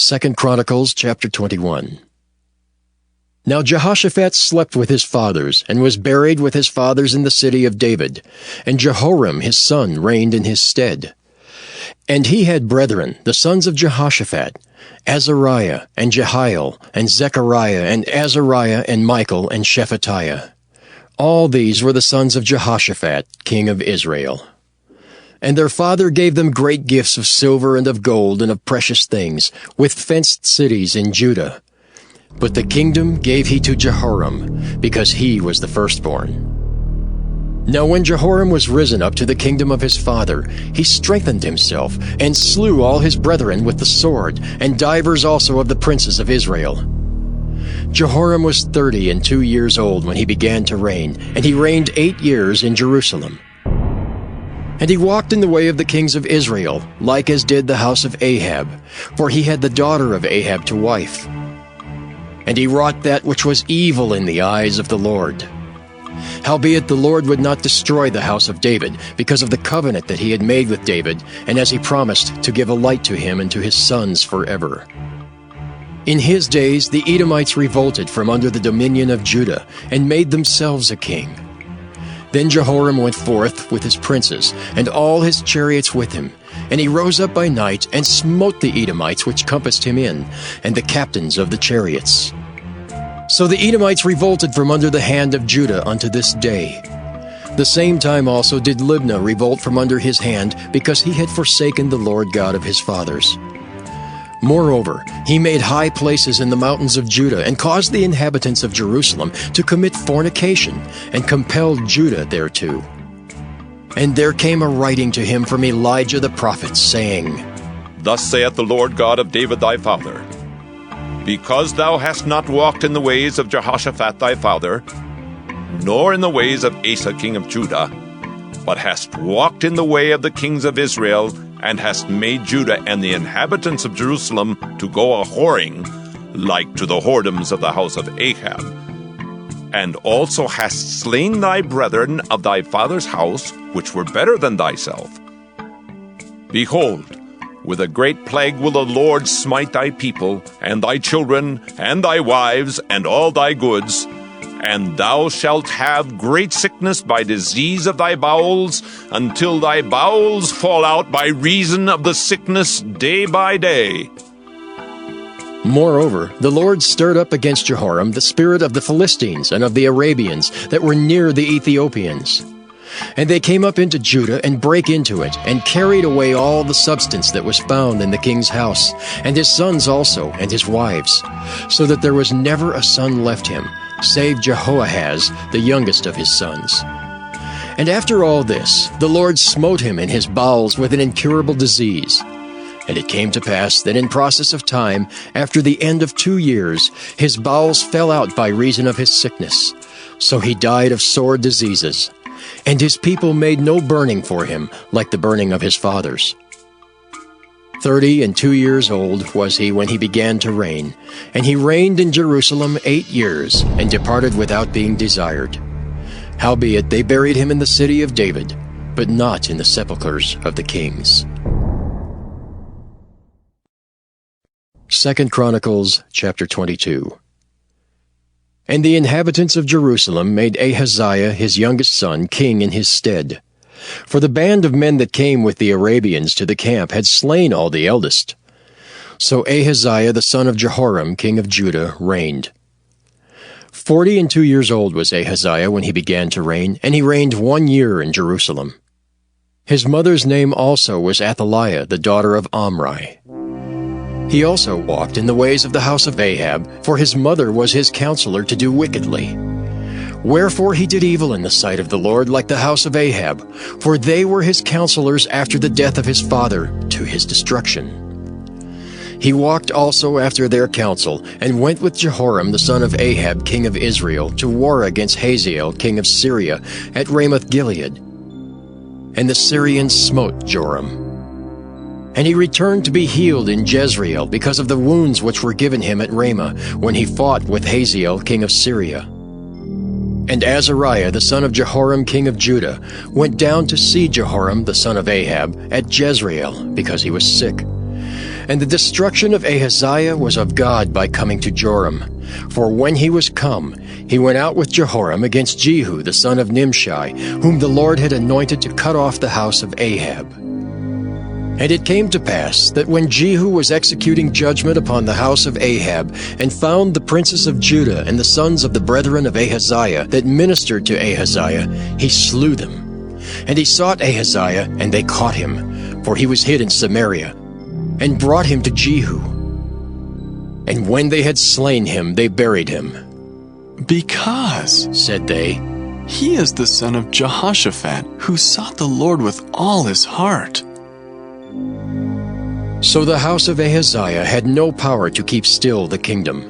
2 Chronicles chapter 21. Now Jehoshaphat slept with his fathers, and was buried with his fathers in the city of David. And Jehoram his son reigned in his stead. And he had brethren, the sons of Jehoshaphat, Azariah, and Jehiel, and Zechariah, and Azariah, and Michael, and Shephatiah. All these were the sons of Jehoshaphat, king of Israel. And their father gave them great gifts of silver and of gold and of precious things, with fenced cities in Judah. But the kingdom gave he to Jehoram, because he was the firstborn. Now when Jehoram was risen up to the kingdom of his father, he strengthened himself, and slew all his brethren with the sword, and divers also of the princes of Israel. Jehoram was 32 years old when he began to reign, and he reigned 8 years in Jerusalem. And he walked in the way of the kings of Israel, like as did the house of Ahab, for he had the daughter of Ahab to wife. And he wrought that which was evil in the eyes of the Lord. Howbeit the Lord would not destroy the house of David, because of the covenant that he had made with David, and as he promised to give a light to him and to his sons forever. In his days the Edomites revolted from under the dominion of Judah, and made themselves a king. Then Jehoram went forth with his princes, and all his chariots with him. And he rose up by night, and smote the Edomites which compassed him in, and the captains of the chariots. So the Edomites revolted from under the hand of Judah unto this day. The same time also did Libnah revolt from under his hand, because he had forsaken the Lord God of his fathers. Moreover, he made high places in the mountains of Judah, and caused the inhabitants of Jerusalem to commit fornication, and compelled Judah thereto. And there came a writing to him from Elijah the prophet, saying, Thus saith the Lord God of David thy father, Because thou hast not walked in the ways of Jehoshaphat thy father, nor in the ways of Asa king of Judah, but hast walked in the way of the kings of Israel, and hast made Judah and the inhabitants of Jerusalem to go a-whoring, like to the whoredoms of the house of Ahab, and also hast slain thy brethren of thy father's house, which were better than thyself. Behold, with a great plague will the Lord smite thy people, and thy children, and thy wives, and all thy goods, and thou shalt have great sickness by disease of thy bowels, until thy bowels fall out by reason of the sickness day by day. Moreover, the Lord stirred up against Jehoram the spirit of the Philistines and of the Arabians that were near the Ethiopians. And they came up into Judah, and brake into it, and carried away all the substance that was found in the king's house, and his sons also, and his wives, so that there was never a son left him, save Jehoahaz, the youngest of his sons. And after all this, the Lord smote him in his bowels with an incurable disease. And it came to pass that in process of time, after the end of 2 years, his bowels fell out by reason of his sickness. So he died of sore diseases. And his people made no burning for him, like the burning of his fathers. 32 years old was he when he began to reign, and he reigned in Jerusalem 8 years, and departed without being desired. Howbeit they buried him in the city of David, but not in the sepulchres of the kings. 2 Chronicles chapter 22. And the inhabitants of Jerusalem made Ahaziah his youngest son king in his stead. For the band of men that came with the Arabians to the camp had slain all the eldest. So Ahaziah the son of Jehoram king of Judah reigned. 42 years old was Ahaziah when he began to reign, and he reigned 1 year in Jerusalem. His mother's name also was Athaliah, the daughter of Omri. He also walked in the ways of the house of Ahab, for his mother was his counselor to do wickedly. Wherefore he did evil in the sight of the Lord like the house of Ahab, for they were his counselors after the death of his father, to his destruction. He walked also after their counsel, and went with Jehoram the son of Ahab king of Israel to war against Hazael king of Syria at Ramoth-Gilead. And the Syrians smote Joram. And he returned to be healed in Jezreel because of the wounds which were given him at Ramah, when he fought with Hazael king of Syria. And Azariah the son of Jehoram king of Judah went down to see Jehoram the son of Ahab at Jezreel, because he was sick. And the destruction of Ahaziah was of God by coming to Joram. For when he was come, he went out with Jehoram against Jehu the son of Nimshi, whom the Lord had anointed to cut off the house of Ahab. And it came to pass that when Jehu was executing judgment upon the house of Ahab, and found the princes of Judah and the sons of the brethren of Ahaziah that ministered to Ahaziah, he slew them. And he sought Ahaziah, and they caught him, for he was hid in Samaria, and brought him to Jehu. And when they had slain him, they buried him. "Because," Said they, he is the son of Jehoshaphat, who sought the Lord with all his heart. So the house of Ahaziah had no power to keep still the kingdom.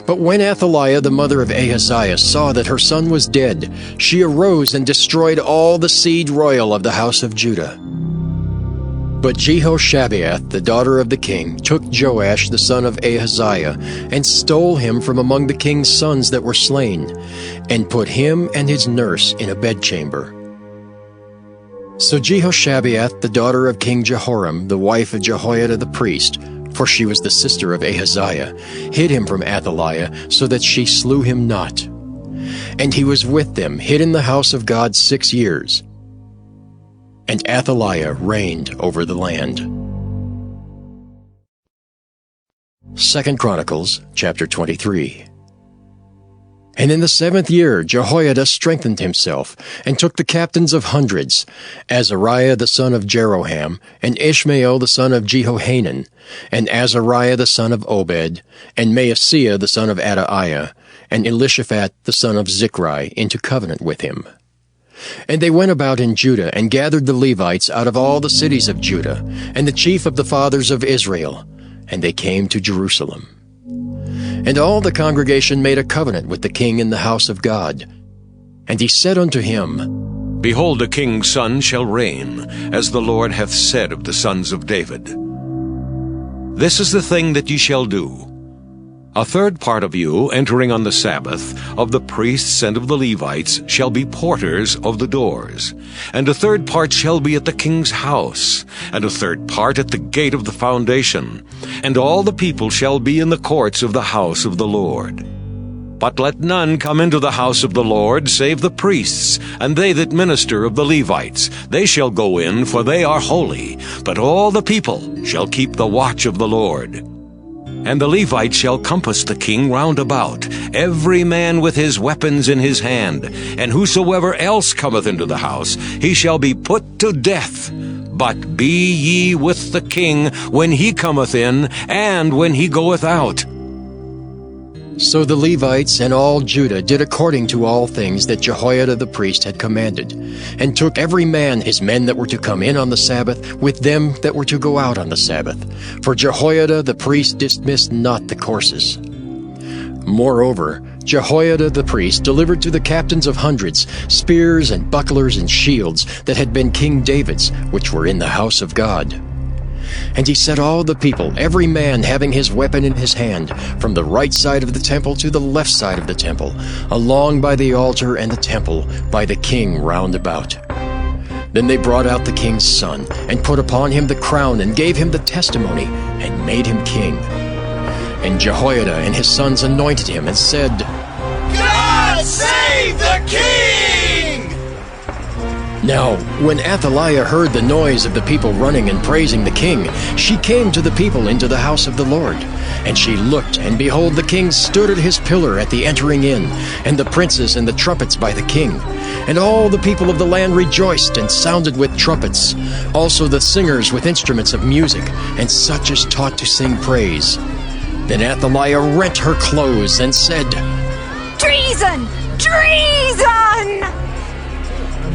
But when Athaliah the mother of Ahaziah saw that her son was dead, she arose and destroyed all the seed royal of the house of Judah. But Jehoshabeath, the daughter of the king, took Joash the son of Ahaziah, and stole him from among the king's sons that were slain, and put him and his nurse in a bedchamber. So Jehoshabeath, the daughter of King Jehoram, the wife of Jehoiada the priest, for she was the sister of Ahaziah, hid him from Athaliah, so that she slew him not. And he was with them, hid in the house of God 6 years. And Athaliah reigned over the land. 2 Chronicles chapter 23. And in the 7th year Jehoiada strengthened himself, and took the captains of hundreds, Azariah the son of Jeroham, and Ishmael the son of Jehohanan, and Azariah the son of Obed, and Maaseiah the son of Adaiah, and Elishaphat the son of Zichri, into covenant with him. And they went about in Judah, and gathered the Levites out of all the cities of Judah, and the chief of the fathers of Israel, and they came to Jerusalem. And all the congregation made a covenant with the king in the house of God. And he said unto him, Behold, a king's son shall reign, as the Lord hath said of the sons of David. This is the thing that ye shall do. A third part of you, entering on the Sabbath, of the priests and of the Levites, shall be porters of the doors. And a third part shall be at the king's house, and a third part at the gate of the foundation. And all the people shall be in the courts of the house of the Lord. But let none come into the house of the Lord, save the priests, and they that minister of the Levites. They shall go in, for they are holy. But all the people shall keep the watch of the Lord. And the Levites shall compass the king round about, every man with his weapons in his hand. And whosoever else cometh into the house, he shall be put to death. But be ye with the king when he cometh in, and when he goeth out. So the Levites and all Judah did according to all things that Jehoiada the priest had commanded, and took every man his men that were to come in on the Sabbath, with them that were to go out on the Sabbath. For Jehoiada the priest dismissed not the courses. Moreover, Jehoiada the priest delivered to the captains of hundreds spears and bucklers and shields that had been King David's, which were in the house of God. And he set all the people, every man having his weapon in his hand, from the right side of the temple to the left side of the temple, along by the altar and the temple, by the king round about. Then they brought out the king's son, and put upon him the crown, and gave him the testimony, and made him king. And Jehoiada and his sons anointed him, and said, God save the king! Now, when Athaliah heard the noise of the people running and praising the king, she came to the people into the house of the Lord. And she looked, and behold, the king stood at his pillar at the entering in, and the princes and the trumpets by the king. And all the people of the land rejoiced, and sounded with trumpets, also the singers with instruments of music, and such as taught to sing praise. Then Athaliah rent her clothes, and said, Treason! Treason!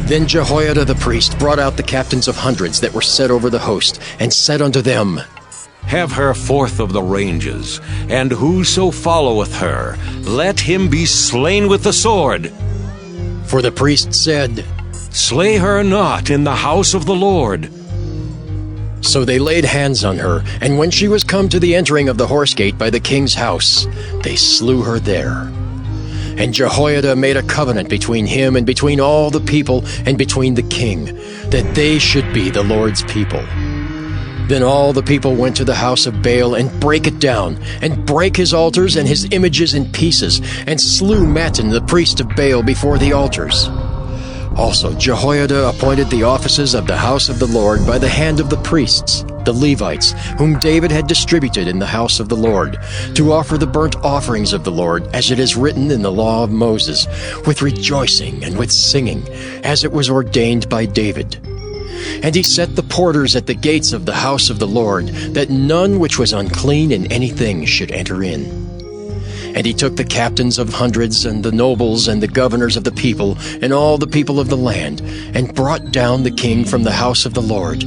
Then Jehoiada the priest brought out the captains of hundreds that were set over the host, and said unto them, Have her forth of the ranges, and whoso followeth her, let him be slain with the sword. For the priest said, Slay her not in the house of the Lord. So they laid hands on her, and when she was come to the entering of the horse gate by the king's house, they slew her there. And Jehoiada made a covenant between him and between all the people and between the king, that they should be the Lord's people. Then all the people went to the house of Baal and brake it down, and brake his altars and his images in pieces, and slew Mattan the priest of Baal before the altars. Also Jehoiada appointed the offices of the house of the Lord by the hand of the priests, the Levites, whom David had distributed in the house of the Lord, to offer the burnt offerings of the Lord, as it is written in the law of Moses, with rejoicing and with singing, as it was ordained by David. And he set the porters at the gates of the house of the Lord, that none which was unclean in anything should enter in. And he took the captains of hundreds, and the nobles, and the governors of the people, and all the people of the land, and brought down the king from the house of the Lord.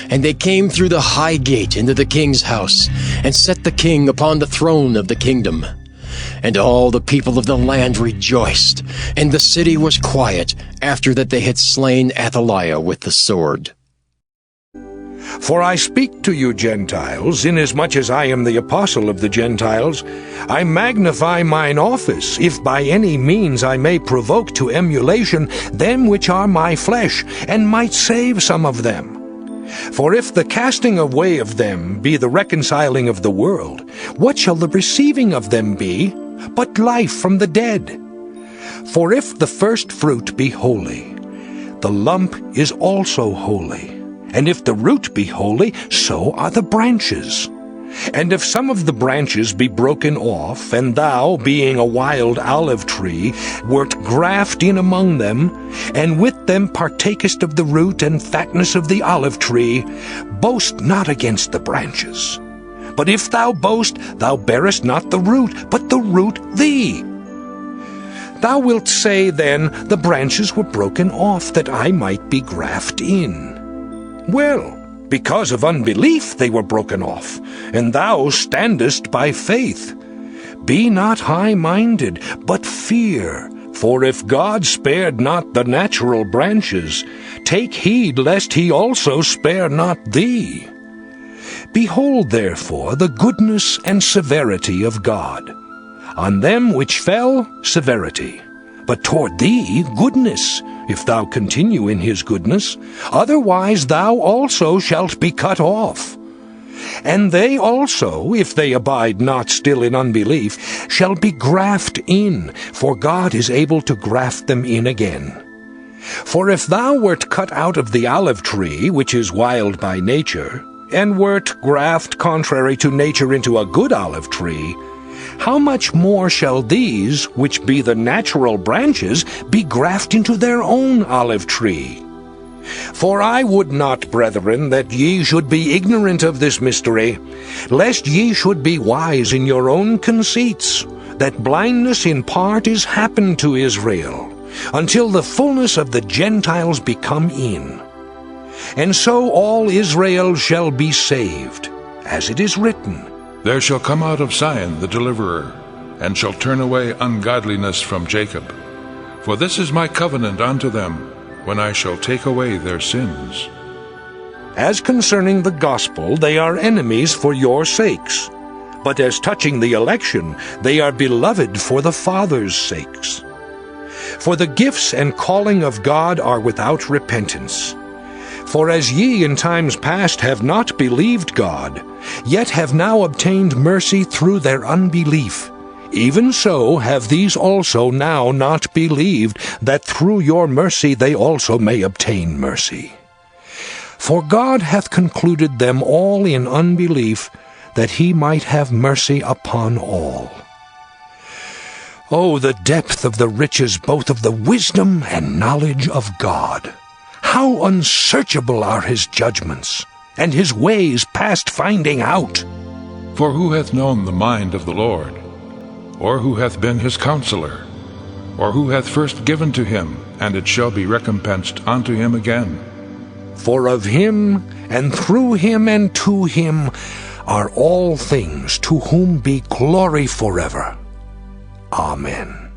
And they came through the high gate into the king's house, and set the king upon the throne of the kingdom. And all the people of the land rejoiced, and the city was quiet, after that they had slain Athaliah with the sword. For I speak to you, Gentiles, inasmuch as I am the apostle of the Gentiles. I magnify mine office, if by any means I may provoke to emulation them which are my flesh, and might save some of them. For if the casting away of them be the reconciling of the world, what shall the receiving of them be, but life from the dead? For if the first fruit be holy, the lump is also holy. And if the root be holy, so are the branches. And if some of the branches be broken off, and thou, being a wild olive tree, wert graft in among them, and with them partakest of the root and fatness of the olive tree, boast not against the branches. But if thou boast, thou bearest not the root, but the root thee. Thou wilt say then, the branches were broken off, that I might be grafted in. Well, because of unbelief they were broken off, and thou standest by faith. Be not high-minded, but fear. For if God spared not the natural branches, take heed lest he also spare not thee. Behold therefore the goodness and severity of God. On them which fell, severity, but toward thee goodness, if thou continue in his goodness, otherwise thou also shalt be cut off. And they also, if they abide not still in unbelief, shall be grafted in, for God is able to graft them in again. For if thou wert cut out of the olive tree, which is wild by nature, and wert grafted contrary to nature into a good olive tree, how much more shall these, which be the natural branches, be grafted into their own olive tree? For I would not, brethren, that ye should be ignorant of this mystery, lest ye should be wise in your own conceits, that blindness in part is happened to Israel, until the fullness of the Gentiles be come in. And so all Israel shall be saved, as it is written, There shall come out of Zion the deliverer, and shall turn away ungodliness from Jacob. For this is my covenant unto them, when I shall take away their sins. As concerning the gospel, they are enemies for your sakes. But as touching the election, they are beloved for the Father's sakes. For the gifts and calling of God are without repentance. For as ye in times past have not believed God, yet have now obtained mercy through their unbelief, even so have these also now not believed, that through your mercy they also may obtain mercy. For God hath concluded them all in unbelief, that he might have mercy upon all. O the depth of the riches both of the wisdom and knowledge of God! How unsearchable are his judgments, and his ways past finding out! For who hath known the mind of the Lord? Or who hath been his counselor? Or who hath first given to him, and it shall be recompensed unto him again? For of him, and through him, and to him are all things, to whom be glory forever. Amen.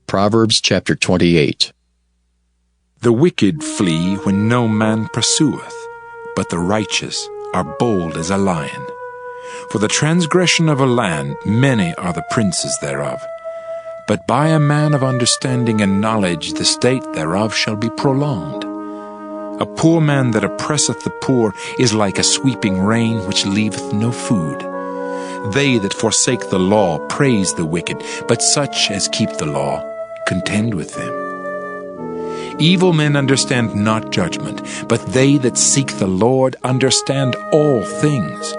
Proverbs chapter 28. The wicked flee when no man pursueth, but the righteous are bold as a lion. For the transgression of a land many are the princes thereof. But by a man of understanding and knowledge the state thereof shall be prolonged. A poor man that oppresseth the poor is like a sweeping rain which leaveth no food. They that forsake the law praise the wicked, but such as keep the law contend with them. Evil men understand not judgment, but they that seek the Lord understand all things.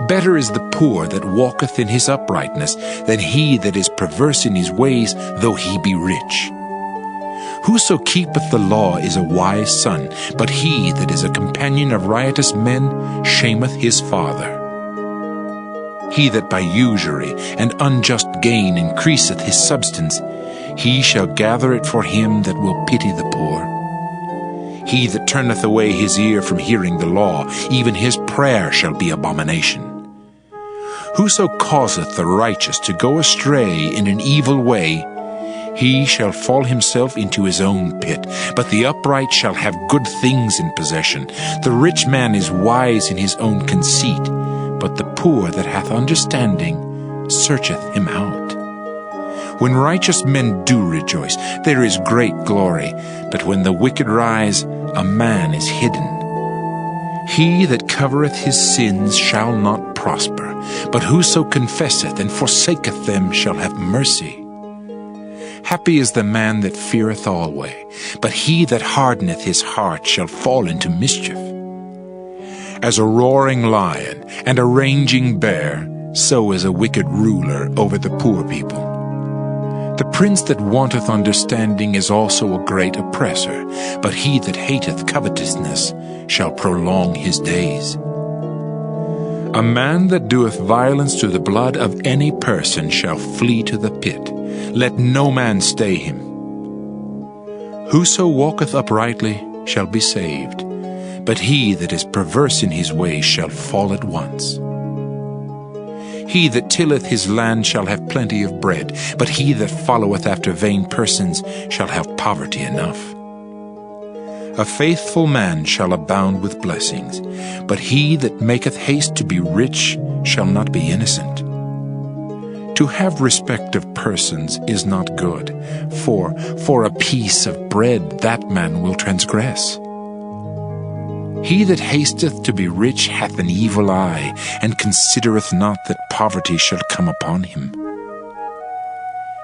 Better is the poor that walketh in his uprightness than he that is perverse in his ways, though he be rich. Whoso keepeth the law is a wise son, but he that is a companion of riotous men shameth his father. He that by usury and unjust gain increaseth his substance, he shall gather it for him that will pity the poor. He that turneth away his ear from hearing the law, even his prayer shall be abomination. Whoso causeth the righteous to go astray in an evil way, he shall fall himself into his own pit, but the upright shall have good things in possession. The rich man is wise in his own conceit, but the poor that hath understanding searcheth him out. When righteous men do rejoice, there is great glory, but when the wicked rise, a man is hidden. He that covereth his sins shall not prosper, but whoso confesseth and forsaketh them shall have mercy. Happy is the man that feareth always, but he that hardeneth his heart shall fall into mischief. As a roaring lion and a raging bear, so is a wicked ruler over the poor people. The prince that wanteth understanding is also a great oppressor, but he that hateth covetousness shall prolong his days. A man that doeth violence to the blood of any person shall flee to the pit. Let no man stay him. Whoso walketh uprightly shall be saved, but he that is perverse in his ways shall fall at once. He that tilleth his land shall have plenty of bread, but he that followeth after vain persons shall have poverty enough. A faithful man shall abound with blessings, but he that maketh haste to be rich shall not be innocent. To have respect of persons is not good, for a piece of bread that man will transgress. He that hasteth to be rich hath an evil eye, and considereth not that poverty shall come upon him.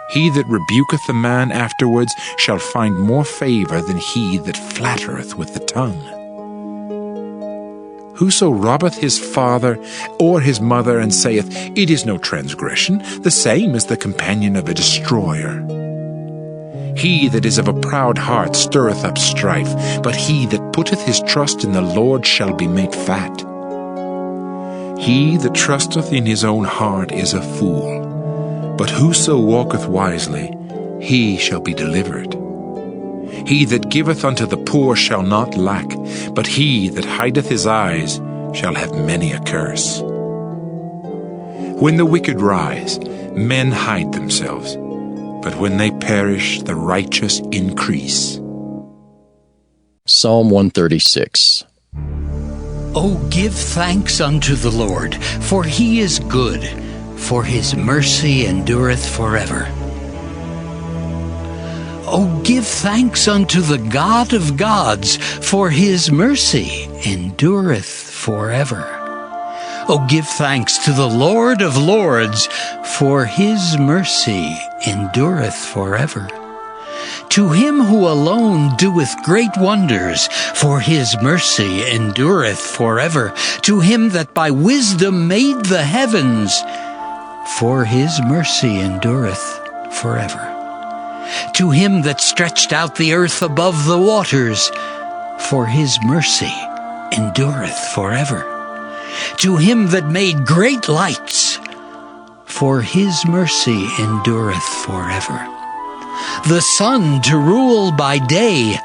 He that rebuketh a man afterwards shall find more favor than he that flattereth with the tongue. Whoso robbeth his father or his mother, and saith, It is no transgression, the same is the companion of a destroyer. He that is of a proud heart stirreth up strife, but he that putteth his trust in the Lord shall be made fat. He that trusteth in his own heart is a fool, but whoso walketh wisely, he shall be delivered. He that giveth unto the poor shall not lack, but he that hideth his eyes shall have many a curse. When the wicked rise, men hide themselves, but when they perish, the righteous increase. Psalm 136. O give thanks unto the Lord, for he is good, for his mercy endureth forever. O give thanks unto the God of gods, for his mercy endureth forever. O give thanks to the Lord of lords, for his mercy endureth forever. To him who alone doeth great wonders, for his mercy endureth forever. To him that by wisdom made the heavens, for his mercy endureth forever. To him that stretched out the earth above the waters, for his mercy endureth forever. To him that made great lights, for his mercy endureth forever. The sun to rule by day,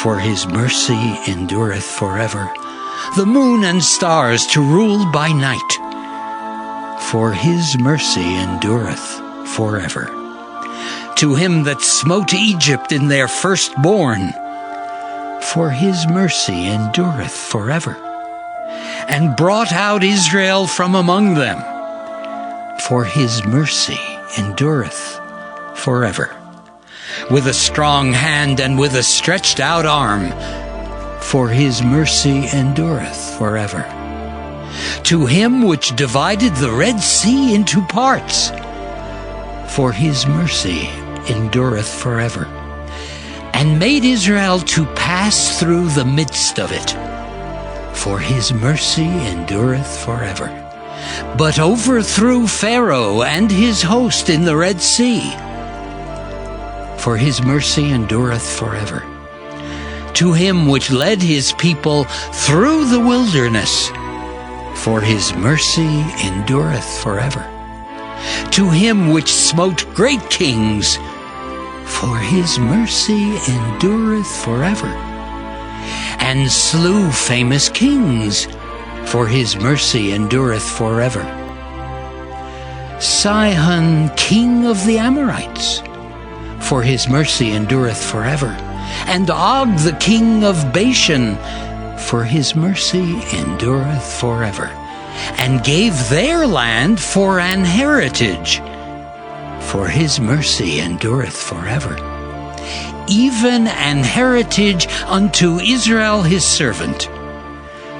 for his mercy endureth forever. The moon and stars to rule by night, for his mercy endureth forever. To him that smote Egypt in their firstborn, for his mercy endureth forever. And brought out Israel from among them, for his mercy endureth forever. With a strong hand and with a stretched out arm, for his mercy endureth forever. To him which divided the Red Sea into parts, for his mercy endureth forever, and made Israel to pass through the midst of it, for his mercy endureth forever, but overthrew Pharaoh and his host in the Red Sea, for his mercy endureth forever. To him which led his people through the wilderness, for his mercy endureth forever. To him which smote great kings, for his mercy endureth forever. And slew famous kings, for his mercy endureth forever. Sihon, king of the Amorites, for his mercy endureth forever. And Og, the king of Bashan, for his mercy endureth forever, and gave their land for an heritage, for his mercy endureth forever. Even an heritage unto Israel his servant,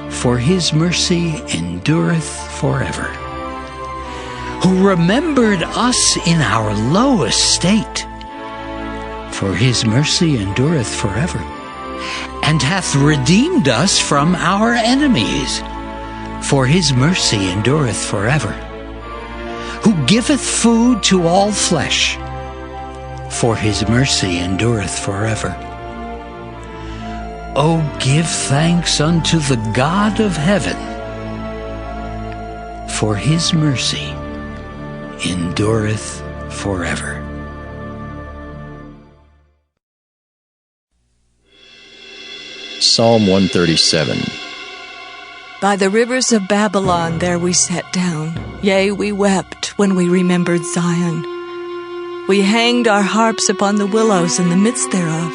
for his mercy endureth forever. Who remembered us in our low estate, for his mercy endureth forever, and hath redeemed us from our enemies, for his mercy endureth forever. Who giveth food to all flesh, for his mercy endureth forever. O give thanks unto the God of heaven, for his mercy endureth forever. Psalm 137. By the rivers of Babylon there we sat down, yea, we wept when we remembered Zion. We hanged our harps upon the willows in the midst thereof.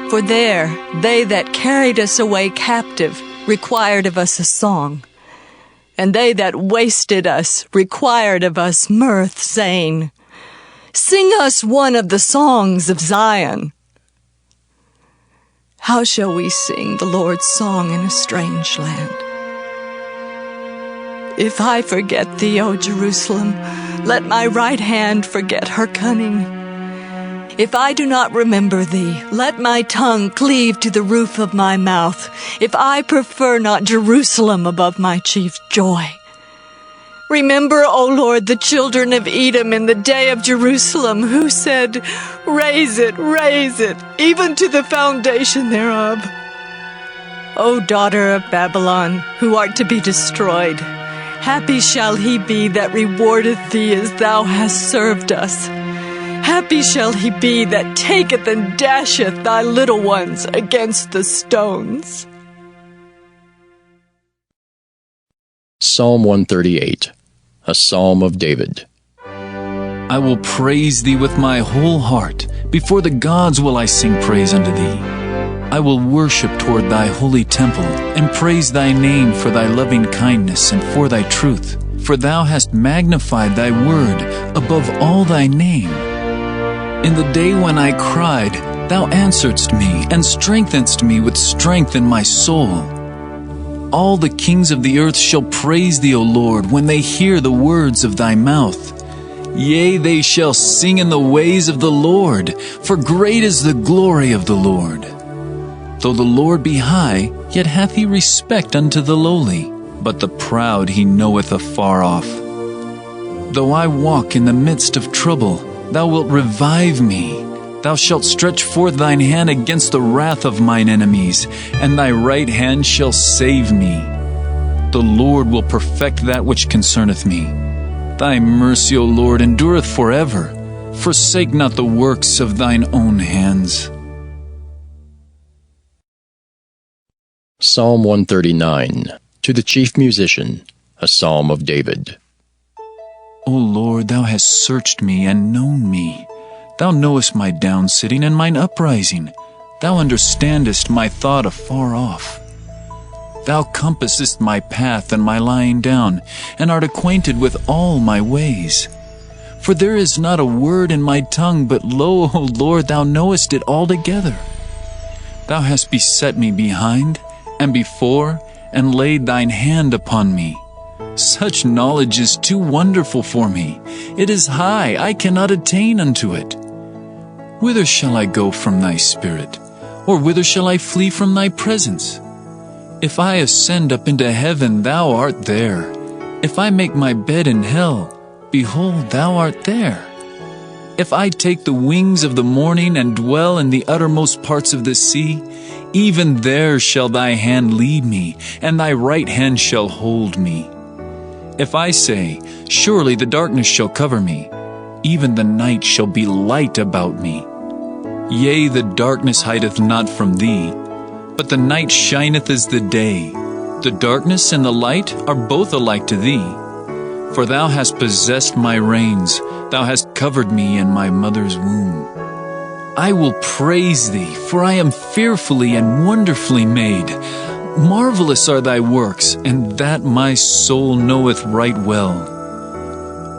For there they that carried us away captive required of us a song, and they that wasted us required of us mirth, saying, Sing us one of the songs of Zion. How shall we sing the Lord's song in a strange land? If I forget thee, O Jerusalem, let my right hand forget her cunning. If I do not remember thee, let my tongue cleave to the roof of my mouth, if I prefer not Jerusalem above my chief joy. Remember, O Lord, the children of Edom in the day of Jerusalem, who said, Raise it, even to the foundation thereof. O daughter of Babylon, who art to be destroyed, happy shall he be that rewardeth thee as thou hast served us. Happy shall he be that taketh and dasheth thy little ones against the stones. Psalm 138, a psalm of David. I will praise thee with my whole heart. Before the gods will I sing praise unto thee. I will worship toward thy holy temple, and praise thy name for thy loving kindness and for thy truth. For thou hast magnified thy word above all thy name. In the day when I cried, thou answeredst me, and strengthenedst me with strength in my soul. All the kings of the earth shall praise thee, O Lord, when they hear the words of thy mouth. Yea, they shall sing in the ways of the Lord, for great is the glory of the Lord. Though the Lord be high, yet hath he respect unto the lowly, but the proud he knoweth afar off. Though I walk in the midst of trouble, thou wilt revive me. Thou shalt stretch forth thine hand against the wrath of mine enemies, and thy right hand shall save me. The Lord will perfect that which concerneth me. Thy mercy, O Lord, endureth forever. Forsake not the works of thine own hands. Psalm 139, to the chief musician, a psalm of David. O Lord, thou hast searched me and known me. Thou knowest my downsitting and mine uprising. Thou understandest my thought afar off. Thou compassest my path and my lying down, and art acquainted with all my ways. For there is not a word in my tongue, but lo, O Lord, thou knowest it altogether. Thou hast beset me behind and before, and laid thine hand upon me. Such knowledge is too wonderful for me. It is high, I cannot attain unto it. Whither shall I go from thy spirit? Or whither shall I flee from thy presence? If I ascend up into heaven, thou art there. If I make my bed in hell, behold, thou art there. If I take the wings of the morning and dwell in the uttermost parts of the sea, even there shall thy hand lead me, and thy right hand shall hold me. If I say, surely the darkness shall cover me, even the night shall be light about me. Yea, the darkness hideth not from thee, but the night shineth as the day. The darkness and the light are both alike to thee. For thou hast possessed my reins, thou hast covered me in my mother's womb. I will praise thee, for I am fearfully and wonderfully made. Marvelous are thy works, and that my soul knoweth right well.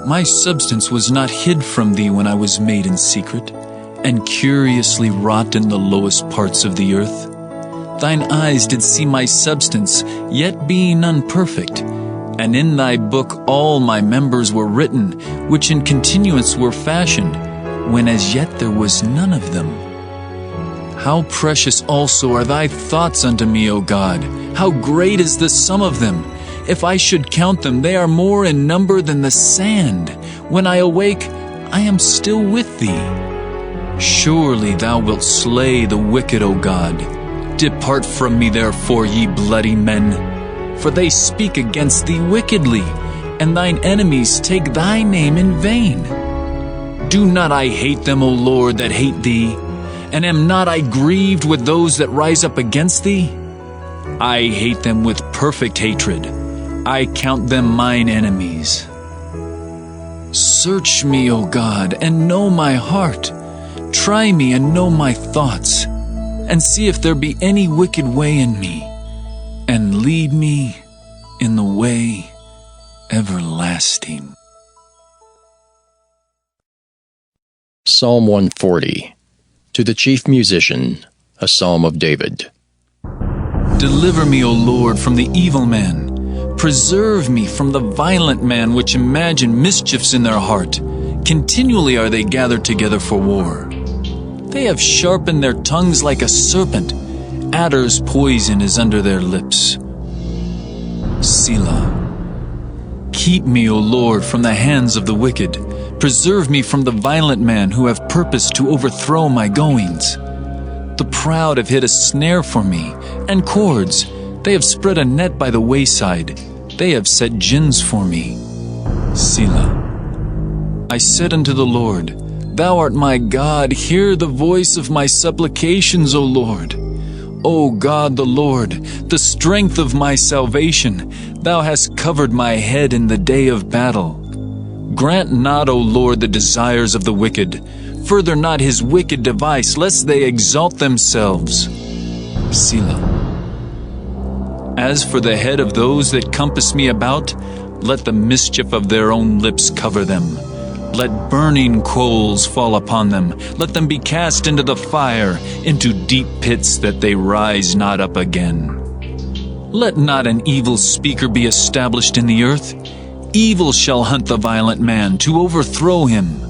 My substance was not hid from thee when I was made in secret, and curiously wrought in the lowest parts of the earth. Thine eyes did see my substance, yet being none perfect. And in thy book all my members were written, which in continuance were fashioned, when as yet there was none of them. How precious also are thy thoughts unto me, O God! How great is the sum of them! If I should count them, they are more in number than the sand. When I awake, I am still with thee. Surely thou wilt slay the wicked, O God. Depart from me therefore, ye bloody men. For they speak against thee wickedly, and thine enemies take thy name in vain. Do not I hate them, O Lord, that hate thee? And am not I grieved with those that rise up against thee? I hate them with perfect hatred. I count them mine enemies. Search me, O God, and know my heart. Try me and know my thoughts, and see if there be any wicked way in me, and lead me in the way everlasting. Psalm 140. To the chief musician, a psalm of David. Deliver me, O Lord, from the evil man. Preserve me from the violent man which imagine mischiefs in their heart. Continually are they gathered together for war. They have sharpened their tongues like a serpent. Adder's poison is under their lips. Selah. Keep me, O Lord, from the hands of the wicked. Preserve me from the violent man who have purposed to overthrow my goings. The proud have hid a snare for me, and cords. They have spread a net by the wayside. They have set gins for me. Selah. I said unto the Lord, Thou art my God, hear the voice of my supplications, O Lord. O God the Lord, the strength of my salvation, Thou hast covered my head in the day of battle. Grant not, O Lord, the desires of the wicked. Further not his wicked device, lest they exalt themselves. Selah. As for the head of those that compass me about, let the mischief of their own lips cover them. Let burning coals fall upon them. Let them be cast into the fire, into deep pits that they rise not up again. Let not an evil speaker be established in the earth. Evil shall hunt the violent man to overthrow him.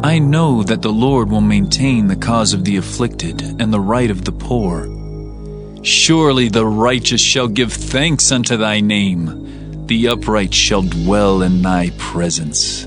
I know that the Lord will maintain the cause of the afflicted and the right of the poor. Surely the righteous shall give thanks unto thy name. The upright shall dwell in thy presence.